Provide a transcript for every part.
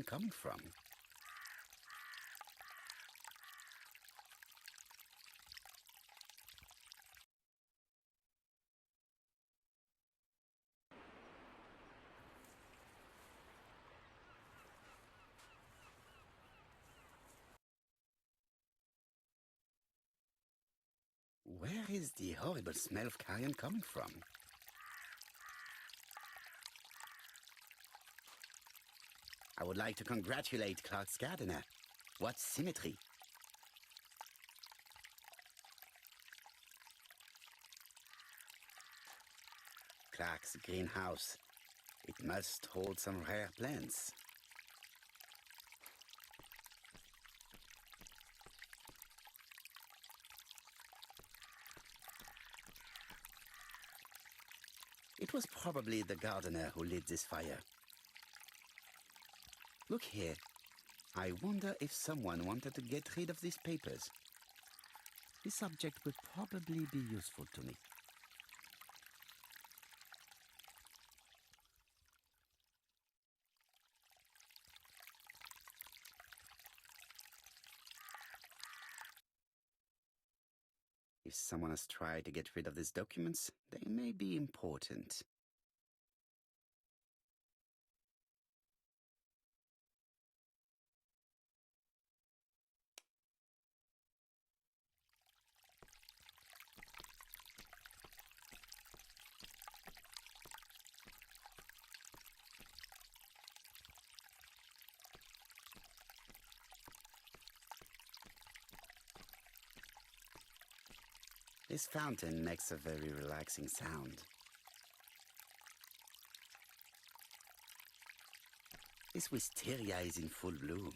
coming from? Where is the horrible smell of carrion coming from? I would like to congratulate Clark's gardener. What symmetry! Clark's greenhouse. It must hold some rare plants. It was probably the gardener who lit this fire. Look here. I wonder if someone wanted to get rid of these papers. This object will probably be useful to me. If someone has tried to get rid of these documents, they may be important. This fountain makes a very relaxing sound. This wisteria is in full bloom.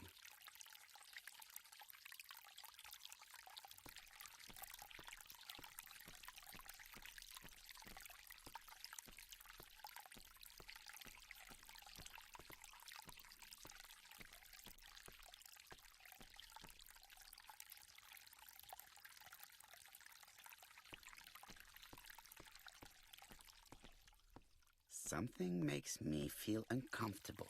Something makes me feel uncomfortable.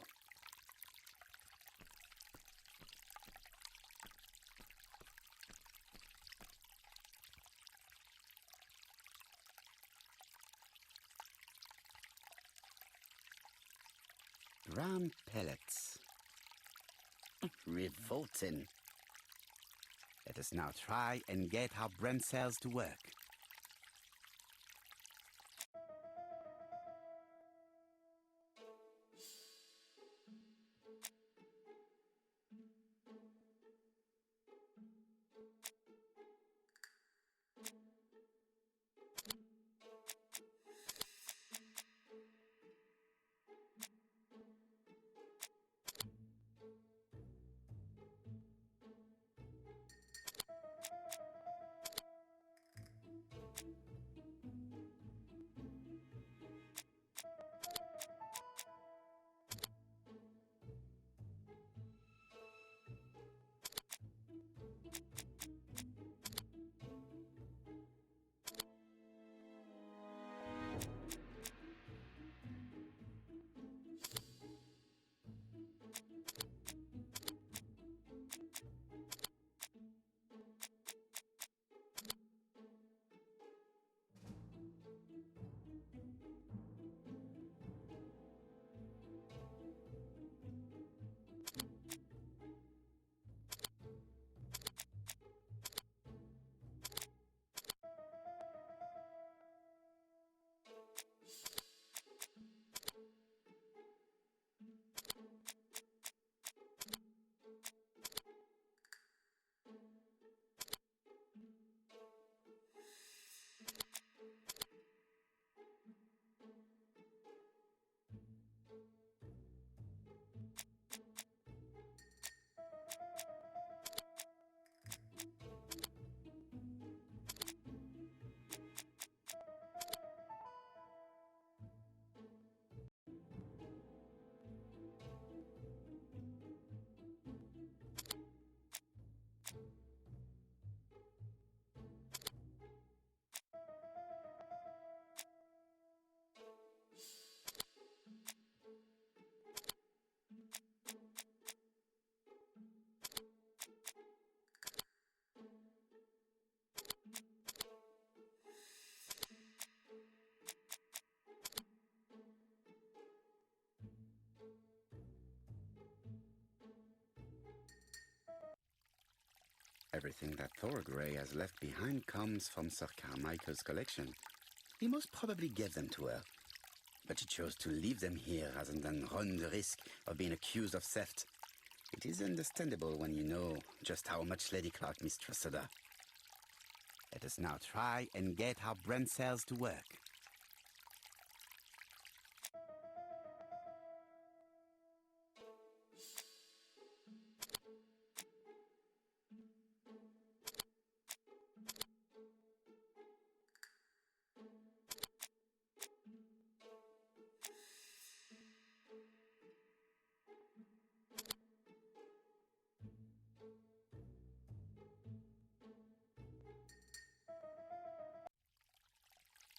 Brown pellets. Revolting. Let us now try and get our brain cells to work. Everything that Thorgray has left behind comes from Sir Carmichael's collection. He most probably gave them to her, but she chose to leave them here rather than run the risk of being accused of theft. It is understandable when you know just how much Lady Clark mistrusted her. Let us now try and get our brain cells to work.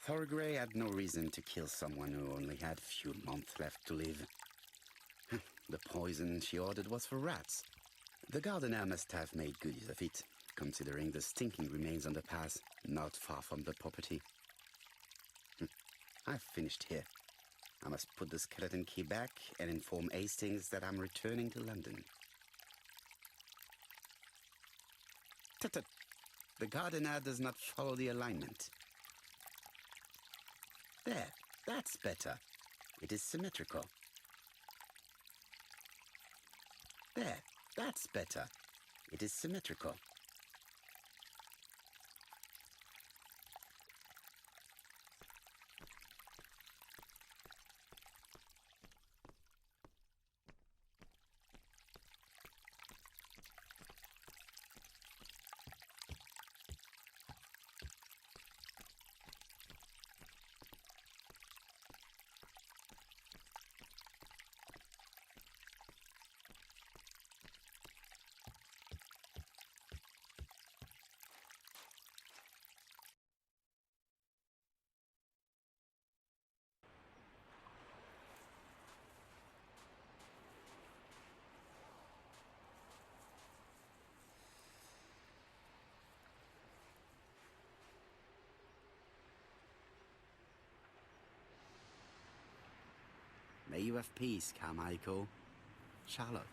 Thorgray had no reason to kill someone who only had few months left to live. The poison she ordered was for rats. The gardener must have made good use of it, considering the stinking remains on the path, not far from the property. I've finished here. I must put the skeleton key back and inform Hastings that I'm returning to London. Tut-tut. The gardener does not follow the alignment. There, that's better. It is symmetrical. There, that's better. It is symmetrical. May you have peace, Carmichael. Charlotte.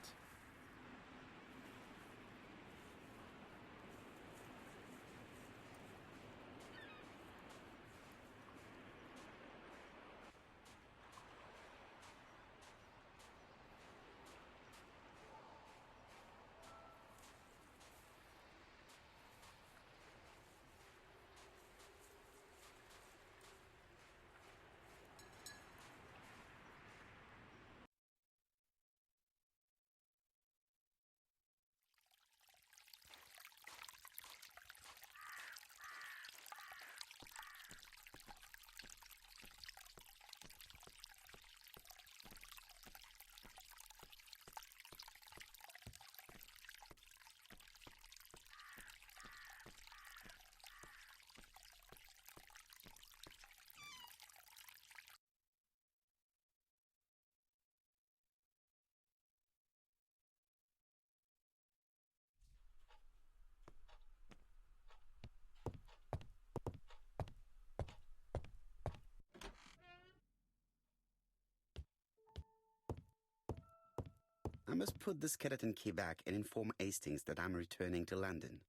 I must put the skeleton key back and inform Hastings that I'm returning to London.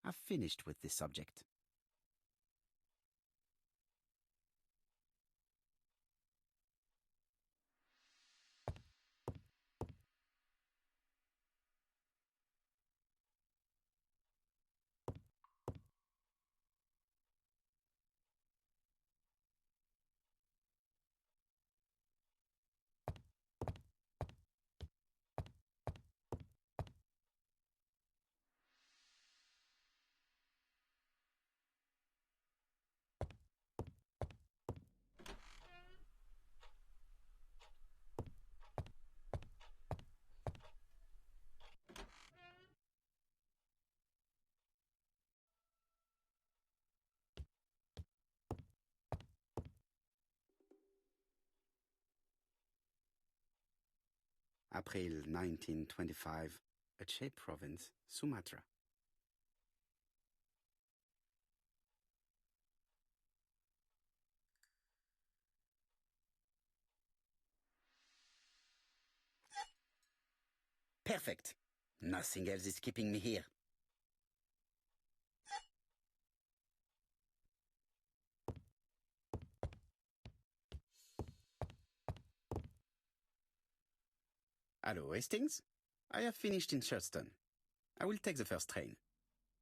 I've finished with this subject. April 1925, Aceh Province, Sumatra. Perfect. Nothing else is keeping me here. Hello, Hastings. I have finished in Churston. I will take the first train.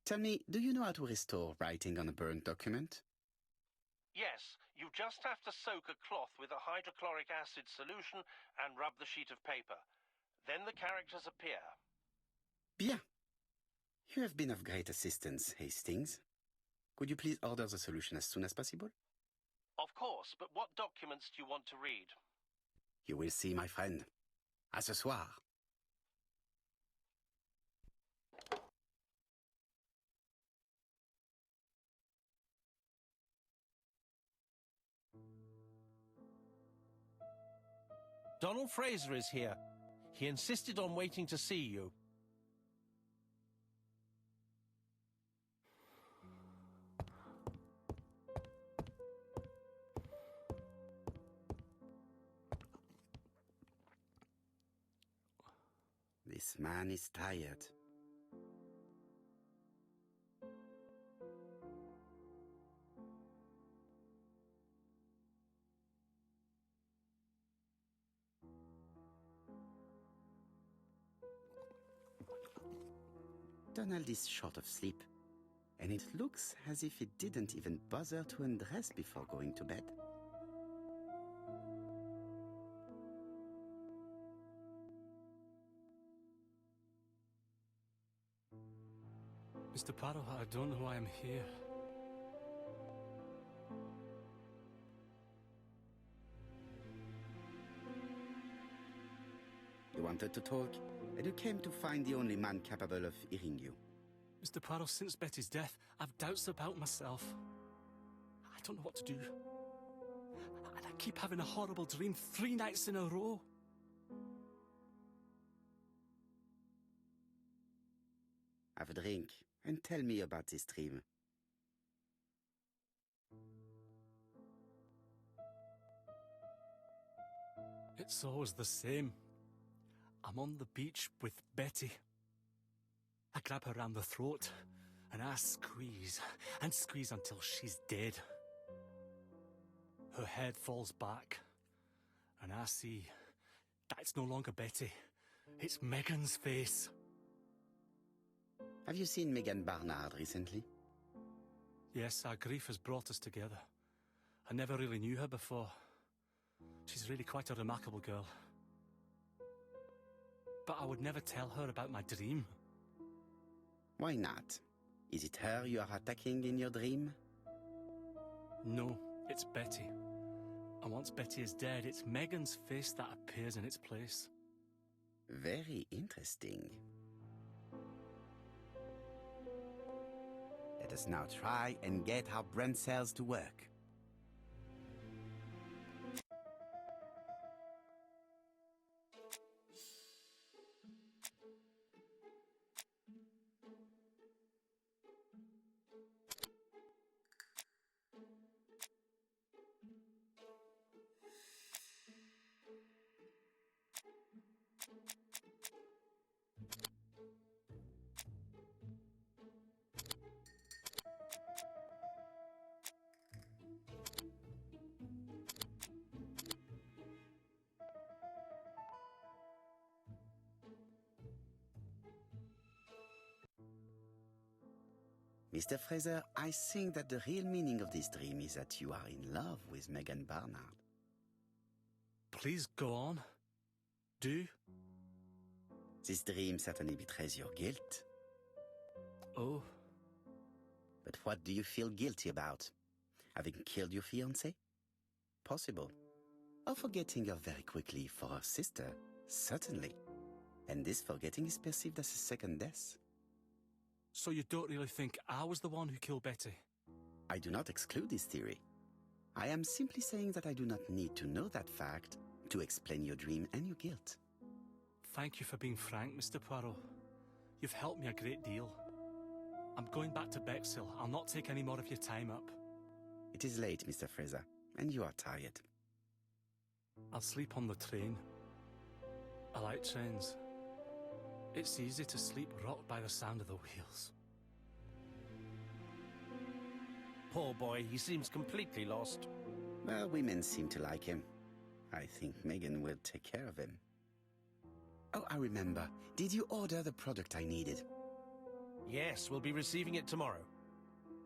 Tell me, do you know how to restore writing on a burned document? Yes, you just have to soak a cloth with a hydrochloric acid solution and rub the sheet of paper. Then the characters appear. Bien. You have been of great assistance, Hastings. Could you please order the solution as soon as possible? Of course, but what documents do you want to read? You will see, my friend. À ce soir. Donald Fraser is here. He insisted on waiting to see you. This man is tired. Donald is short of sleep, and it looks as if he didn't even bother to undress before going to bed. Mr. Parte, I don't know why I'm here. You wanted to talk, and you came to find the only man capable of hearing you. Mr. Parte, since Betty's death, I've doubts about myself. I don't know what to do. And I keep having a horrible dream 3 nights in a row. Have a drink, and tell me about this dream. It's always the same. I'm on the beach with Betty. I grab her round the throat, and I squeeze, and squeeze until she's dead. Her head falls back, and I see that it's no longer Betty. It's Megan's face. Have you seen Megan Barnard recently? Yes, our grief has brought us together. I never really knew her before. She's really quite a remarkable girl. But I would never tell her about my dream. Why not? Is it her you are attacking in your dream? No, it's Betty. And once Betty is dead, it's Megan's face that appears in its place. Very interesting. Let us now try and get our brain cells to work. Mr. Fraser, I think that the real meaning of this dream is that you are in love with Megan Barnard. Please go on. Do. This dream certainly betrays your guilt. Oh. But what do you feel guilty about? Having killed your fiancé? Possible. Or forgetting her very quickly for her sister? Certainly. And this forgetting is perceived as a second death. So you don't really think I was the one who killed Betty? I do not exclude this theory. I am simply saying that I do not need to know that fact to explain your dream and your guilt. Thank you for being frank, Mr. Poirot. You've helped me a great deal. I'm going back to Bexhill. I'll not take any more of your time up. It is late, Mr. Fraser, and you are tired. I'll sleep on the train. I like trains. It's easy to sleep rocked by the sound of the wheels. Poor boy, he seems completely lost. Well, women seem to like him. I think Megan will take care of him. Oh, I remember. Did you order the product I needed? Yes, we'll be receiving it tomorrow.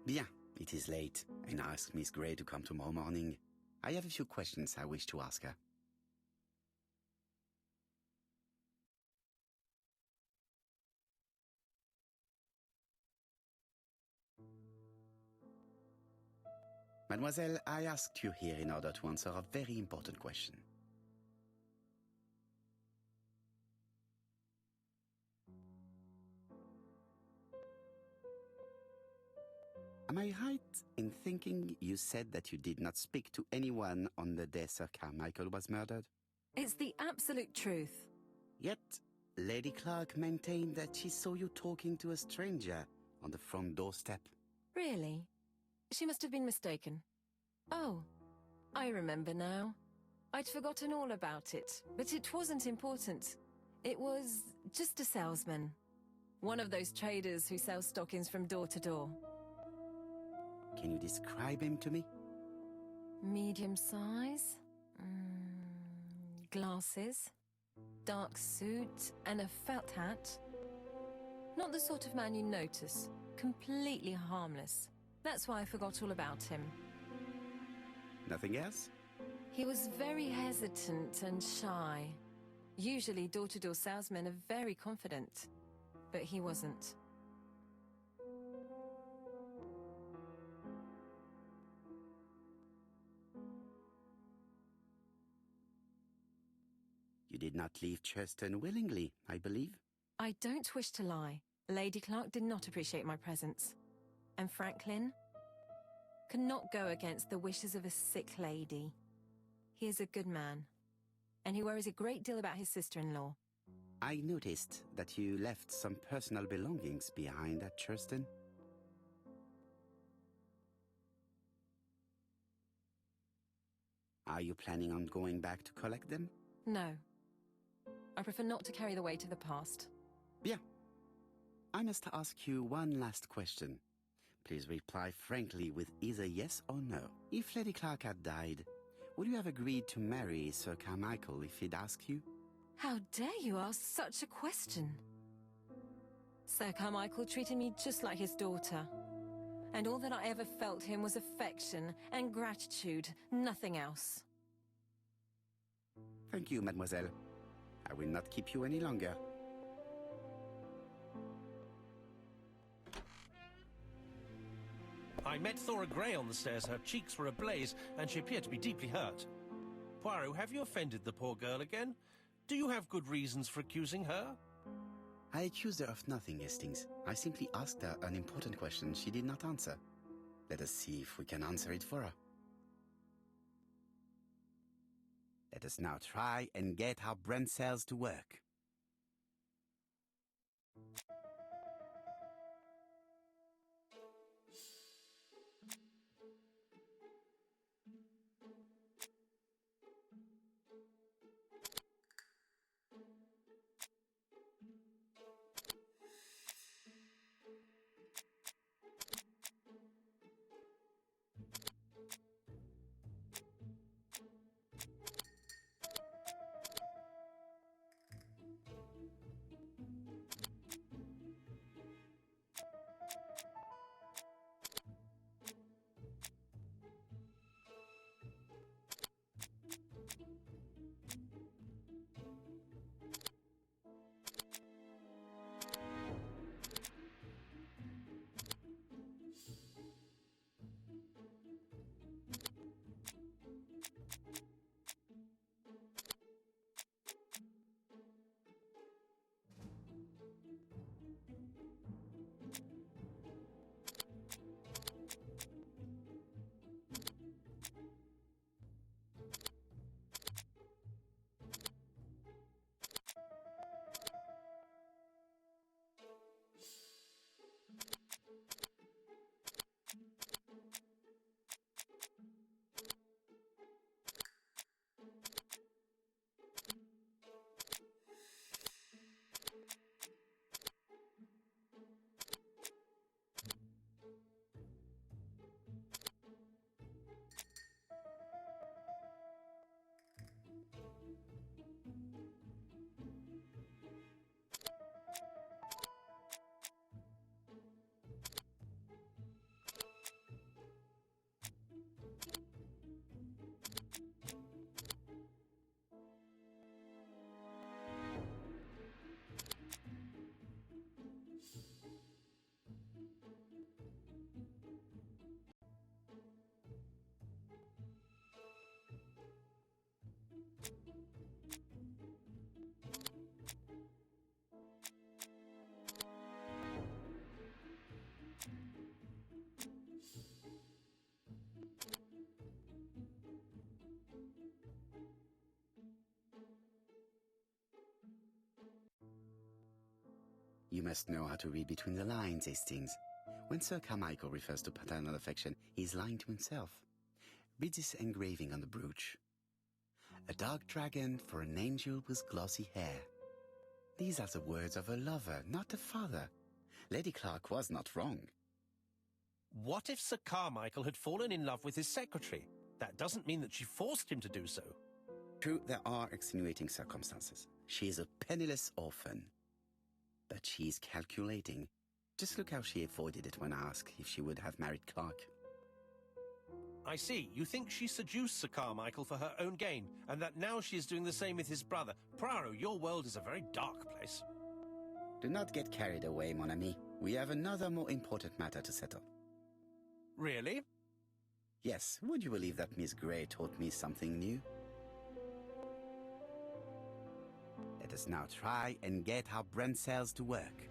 Bien, it is late, and I asked Miss Grey to come tomorrow morning. I have a few questions I wish to ask her. Mademoiselle, I asked you here in order to answer a very important question. Am I right in thinking you said that you did not speak to anyone on the day Sir Carmichael was murdered? It's the absolute truth. Yet, Lady Clark maintained that she saw you talking to a stranger on the front doorstep. Really? She must have been mistaken. Oh, I remember now. I'd forgotten all about it, but it wasn't important. It was just a salesman. One of those traders who sell stockings from door to door. Can you describe him to me? Medium size, glasses, dark suit, and a felt hat. Not the sort of man you notice. Completely harmless. That's why I forgot all about him. Nothing else? He was very hesitant and shy. Usually door-to-door salesmen are very confident, but he wasn't. You did not leave Churston willingly, I believe. I don't wish to lie. Lady Clark did not appreciate my presence. And Franklin could not go against the wishes of a sick lady. He is a good man, and he worries a great deal about his sister-in-law. I noticed that you left some personal belongings behind at Churston. Are you planning on going back to collect them? No. I prefer not to carry the weight of the past. Bien. I must ask you one last question. Please reply frankly with either yes or no. If Lady Clark had died, would you have agreed to marry Sir Carmichael if he'd asked you? How dare you ask such a question? Sir Carmichael treated me just like his daughter. And all that I ever felt him was affection and gratitude, nothing else. Thank you, mademoiselle. I will not keep you any longer. I met Thora Grey on the stairs. Her cheeks were ablaze, and she appeared to be deeply hurt. Poirot, have you offended the poor girl again? Do you have good reasons for accusing her? I accused her of nothing, Hastings. I simply asked her an important question she did not answer. Let us see if we can answer it for her. Let us now try and get our brain cells to work. You must know how to read between the lines, Hastings. When Sir Carmichael refers to paternal affection, he is lying to himself. Read this engraving on the brooch. A dark dragon for an angel with glossy hair. These are the words of a lover, not a father. Lady Clark was not wrong. What if Sir Carmichael had fallen in love with his secretary? That doesn't mean that she forced him to do so. True, there are extenuating circumstances. She is a penniless orphan. But she is calculating. Just look how she avoided it when asked if she would have married Clark. I see. You think she seduced Sir Carmichael for her own gain, and that now she is doing the same with his brother. Poirot, your world is a very dark place. Do not get carried away, mon ami. We have another more important matter to settle. Really? Yes, would you believe that Miss Grey taught me something new? Let us now try and get our brain cells to work.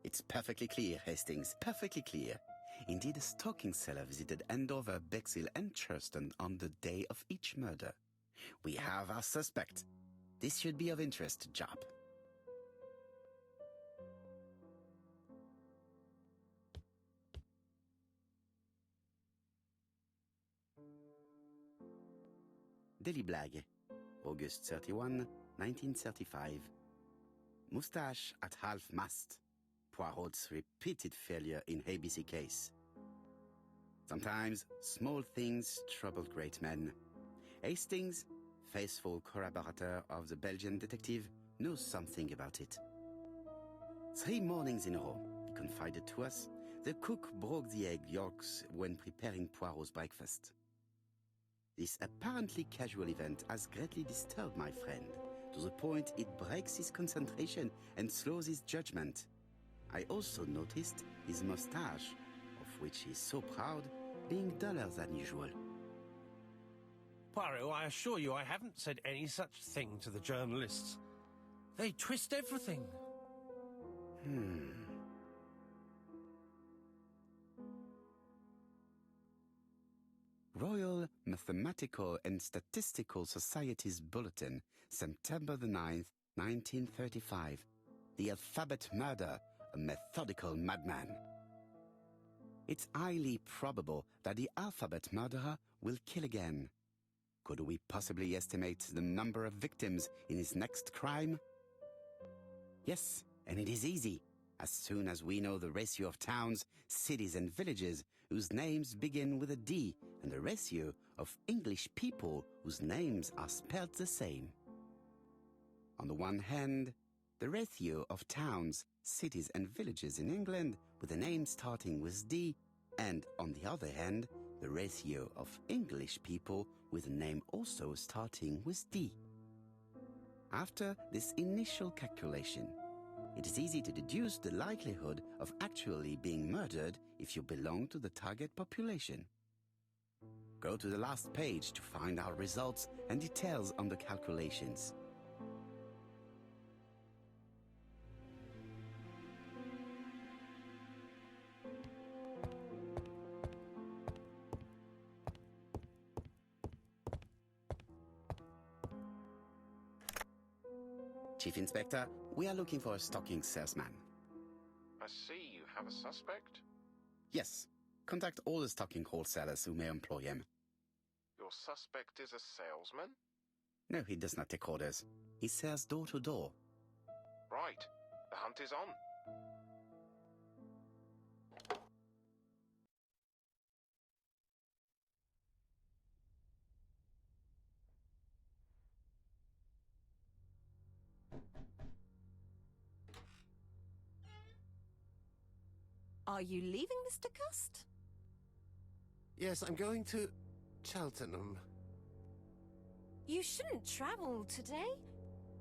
It's perfectly clear, Hastings, perfectly clear. Indeed, a stalking seller visited Andover, Bexhill and Churston on the day of each murder. We have our suspect. This should be of interest, Jap. Daily Blag, August 31, 1935. Moustache at half-mast. Poirot's repeated failure in ABC case. Sometimes small things trouble great men. Hastings, faithful collaborator of the Belgian detective, knows something about it. 3 mornings in a row, he confided to us, the cook broke the egg yolks when preparing Poirot's breakfast. This apparently casual event has greatly disturbed my friend, to the point it breaks his concentration and slows his judgment. I also noticed his mustache, of which he is so proud, being duller than usual. Poirot, I assure you I haven't said any such thing to the journalists. They twist everything. Royal Mathematical and Statistical Society's Bulletin, September the 9th, 1935. The alphabet murder, a methodical madman. It's highly probable that the alphabet murderer will kill again. Could we possibly estimate the number of victims in his next crime? Yes, and it is easy. As soon as we know the ratio of towns, cities and villages whose names begin with a D and the ratio of English people whose names are spelled the same. On the one hand, the ratio of towns, cities and villages in England with a name starting with D, and on the other hand, the ratio of English people with a name also starting with D. After this initial calculation, it is easy to deduce the likelihood of actually being murdered if you belong to the target population. Go to the last page to find our results and details on the calculations. Chief Inspector, we are looking for a stocking salesman. I see you have a suspect. Yes. Contact all the stocking wholesalers who may employ him. Your suspect is a salesman? No, he does not take orders. He sells door to door. Right. The hunt is on. Are you leaving, Mr. Cust? Yes, I'm going to Cheltenham. You shouldn't travel today.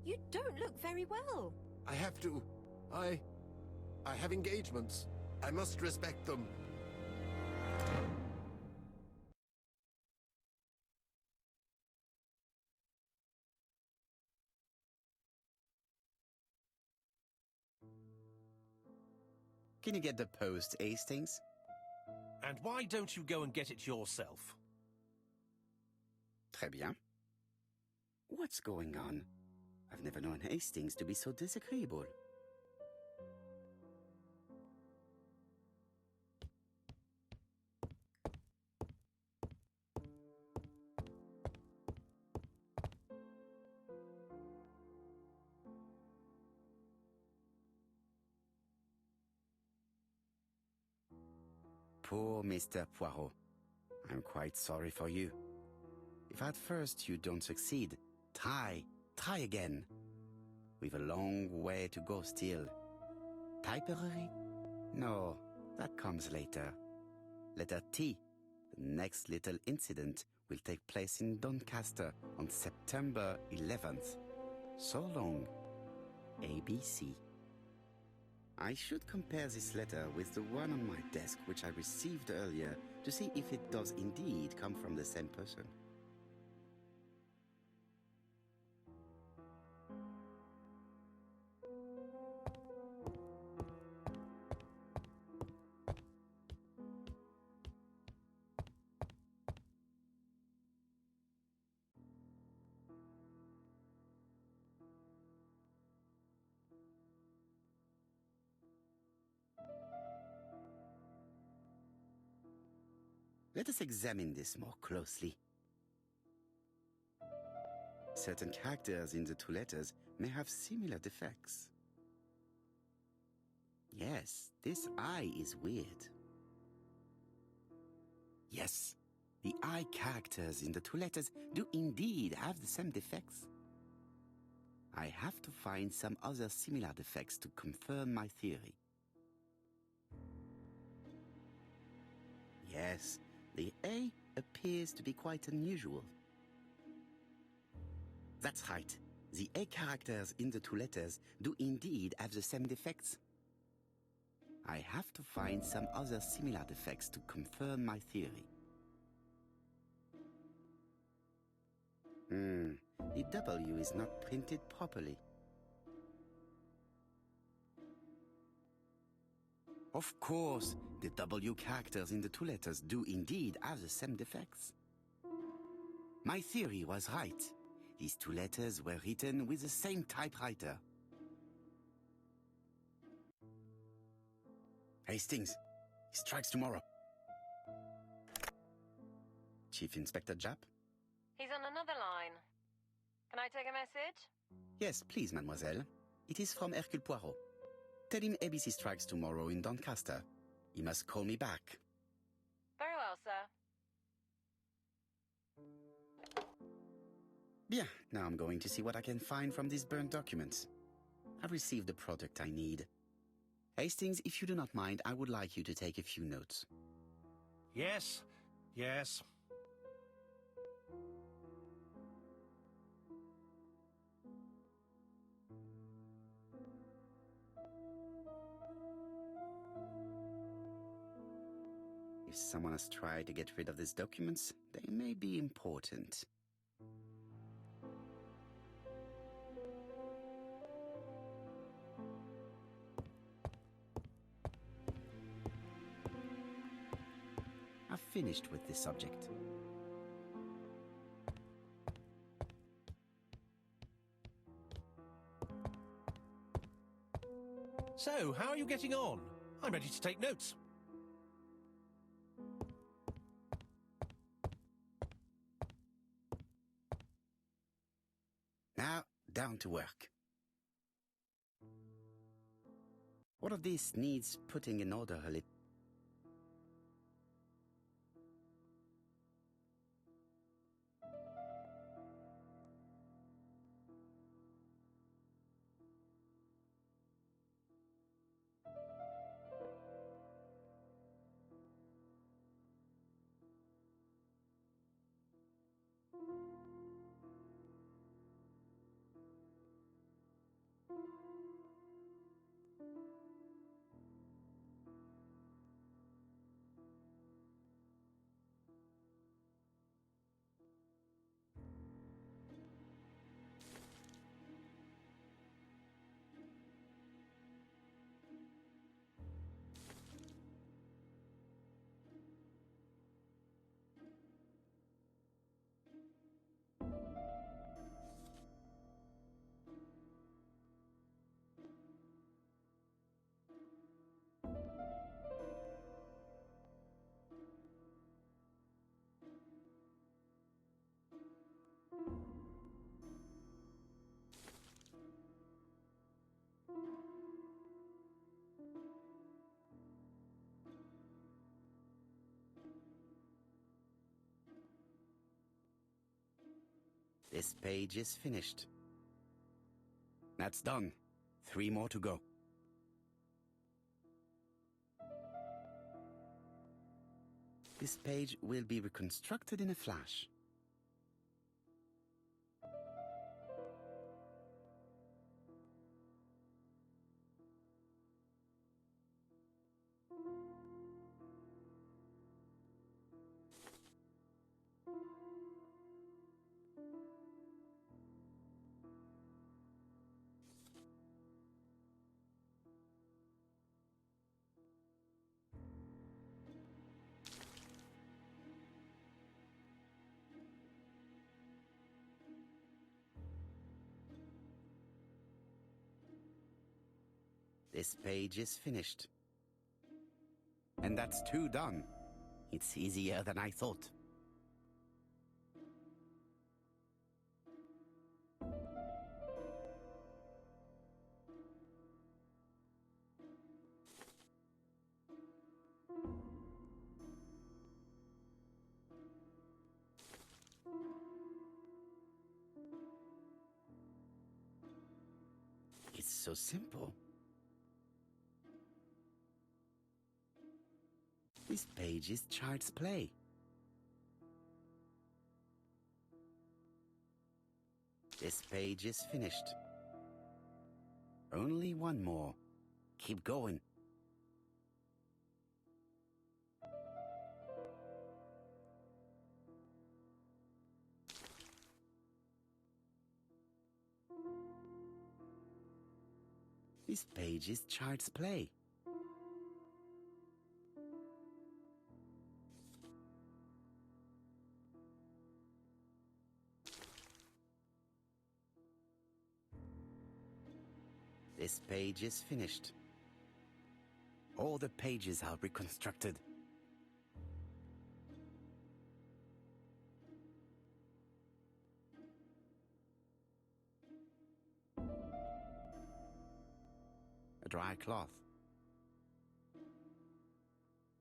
You don't look very well. I have to. I have engagements. I must respect them. Can you get the post, Hastings? And why don't you go and get it yourself? Très bien. What's going on? I've never known Hastings to be so disagreeable. Poor Mr. Poirot. I'm quite sorry for you. If at first you don't succeed, try again. We've a long way to go still. Typery? No, that comes later. Letter T. The next little incident will take place in Doncaster on September 11th. So long. ABC. I should compare this letter with the one on my desk which I received earlier to see if it does indeed come from the same person. Let us examine this more closely. Certain characters in the two letters may have similar defects. Yes, this I is weird. Yes, the I characters in the two letters do indeed have the same defects. I have to find some other similar defects to confirm my theory. Yes, the A appears to be quite unusual. That's right. The A characters in the two letters do indeed have the same defects. I have to find some other similar defects to confirm my theory. The W is not printed properly. Of course, the W characters in the two letters do indeed have the same defects. My theory was right. These two letters were written with the same typewriter. Hastings, he strikes tomorrow. Chief Inspector Japp? He's on another line. Can I take a message? Yes, please, mademoiselle. It is from Hercule Poirot. Tell him ABC strikes tomorrow in Doncaster. He must call me back. Very well, sir. Bien, now I'm going to see what I can find from these burnt documents. I've received the product I need. Hastings, if you do not mind, I would like you to take a few notes. Yes, yes. If someone has tried to get rid of these documents, they may be important. I've finished with this subject. So, how are you getting on? I'm ready to take notes. Now, down to work. What of this needs putting in order a little? This page is finished. That's done. 3 more to go. This page will be reconstructed in a flash. This page is finished. And that's 2 done. It's easier than I thought. It's so simple. This page is child's play. This page is finished. Only 1 more. Keep going. This page is child's play. This page is finished. All the pages are reconstructed. A dry cloth.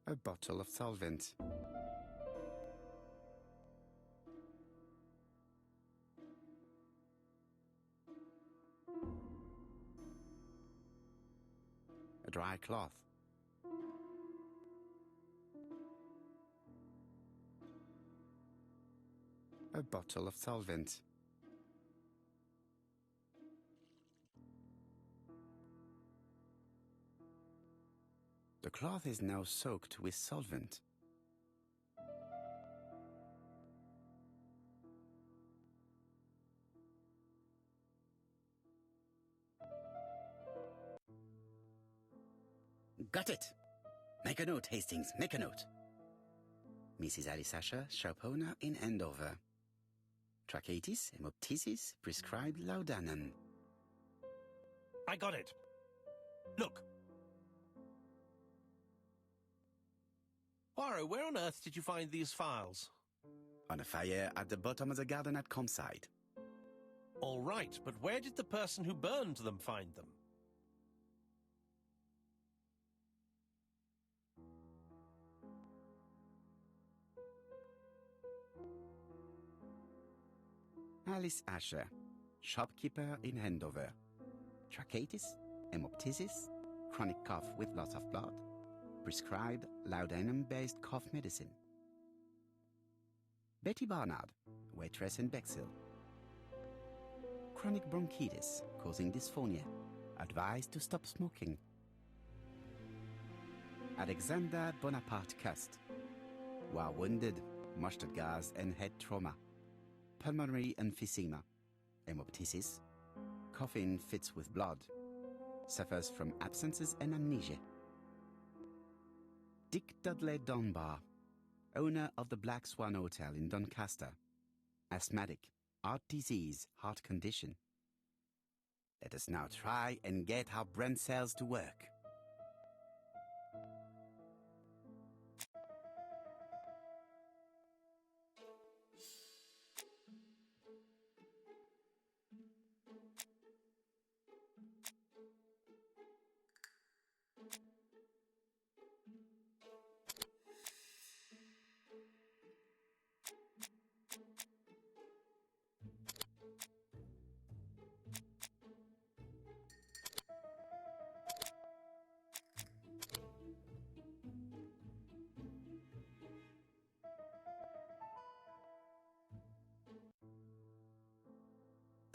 A bottle of solvent. A dry cloth. A bottle of solvent. The cloth is now soaked with solvent. Got it! Make a note, Hastings, make a note. Mrs. Alice Asher, shop owner in Andover. Tracheitis, hemoptysis, prescribed laudanum. I got it. Look. Poirot, where on earth did you find these files? On a fire at the bottom of the garden at Comside. All right, but where did the person who burned them find them? Alice Asher, shopkeeper in Andover. Tracheitis, hemoptysis, chronic cough with loss of blood. Prescribed laudanum-based cough medicine. Betty Barnard, waitress in Bexhill. Chronic bronchitis causing dysphonia. Advised to stop smoking. Alexander Bonaparte Cust. War wounded, mustard gas and head trauma. Pulmonary emphysema. Hemoptysis. Coughing fits with blood. Suffers from absences and amnesia. Dick Dudley Dunbar, owner of the Black Swan Hotel in Doncaster. Asthmatic, heart disease, heart condition. Let us now try and get our brain cells to work.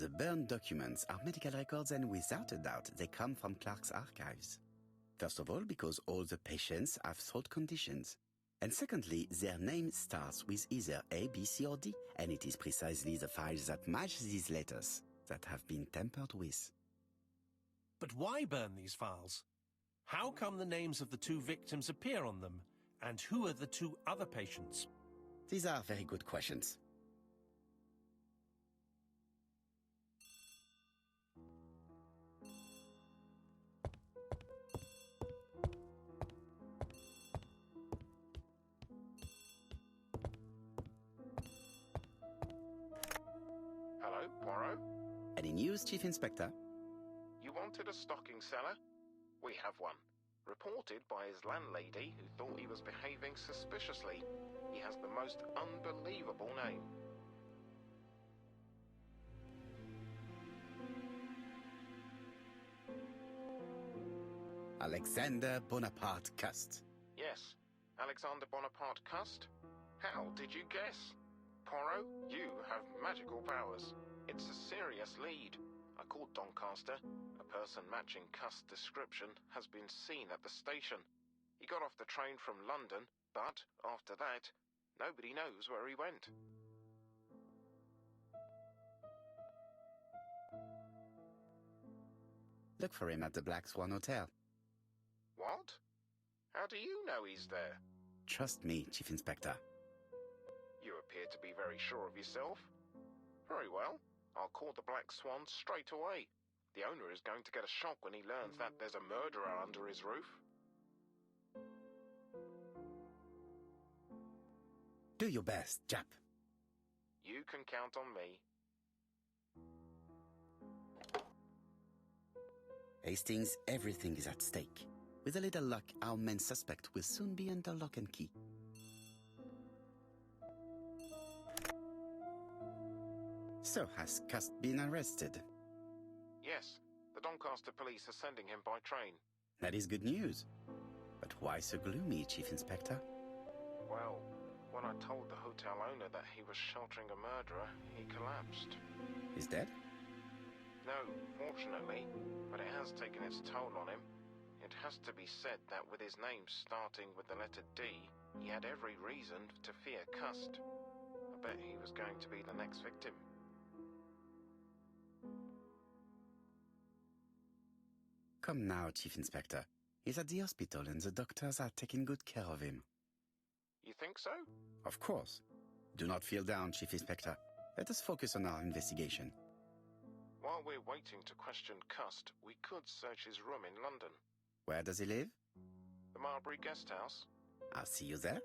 The burned documents are medical records, and without a doubt they come from Clark's archives. First of all, because all the patients have throat conditions. And secondly, their name starts with either A, B, C, or D, and it is precisely the files that match these letters that have been tampered with. But why burn these files? How come the names of the two victims appear on them? And who are the two other patients? These are very good questions. Hello, Poirot? Any news, Chief Inspector? You wanted a stocking seller? We have one. Reported by his landlady, who thought he was behaving suspiciously. He has the most unbelievable name. Alexander Bonaparte Cust. Yes, Alexander Bonaparte Cust? How did you guess? Poirot, you have magical powers. It's a serious lead. I called Doncaster. A person matching Cust's description has been seen at the station. He got off the train from London, but after that, nobody knows where he went. Look for him at the Black Swan Hotel. What? How do you know he's there? Trust me, Chief Inspector. You appear to be very sure of yourself. Very well. I'll call the Black Swan straight away. The owner is going to get a shock when he learns that there's a murderer under his roof. Do your best, Jap. You can count on me. Hastings, everything is at stake. With a little luck, our main suspect will soon be under lock and key. So, has Cust been arrested? Yes, the Doncaster police are sending him by train. That is good news. But why so gloomy, Chief Inspector? Well, when I told the hotel owner that he was sheltering a murderer, he collapsed. He's dead? No, fortunately, but it has taken its toll on him. It has to be said that with his name starting with the letter D, he had every reason to fear Cust. I bet he was going to be the next victim. Come now, Chief Inspector. He's at the hospital and the doctors are taking good care of him. You think so? Of course. Do not feel down, Chief Inspector. Let us focus on our investigation. While we're waiting to question Cust, we could search his room in London. Where does he live? The Marbury Guest House? I'll see you there.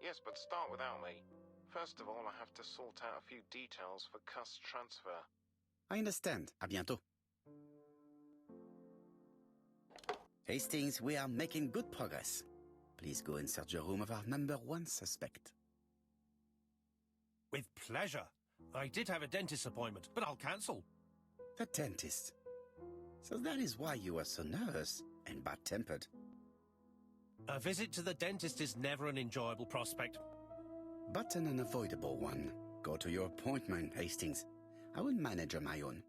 Yes, but start without me. First of all, I have to sort out a few details for Cust's transfer. I understand. À bientôt. Hastings, we are making good progress. Please go and search the room of our number 1 suspect. With pleasure. I did have a dentist appointment, but I'll cancel. The dentist. So that is why you are so nervous and bad-tempered. A visit to the dentist is never an enjoyable prospect. But an unavoidable one. Go to your appointment, Hastings. I will manage on my own.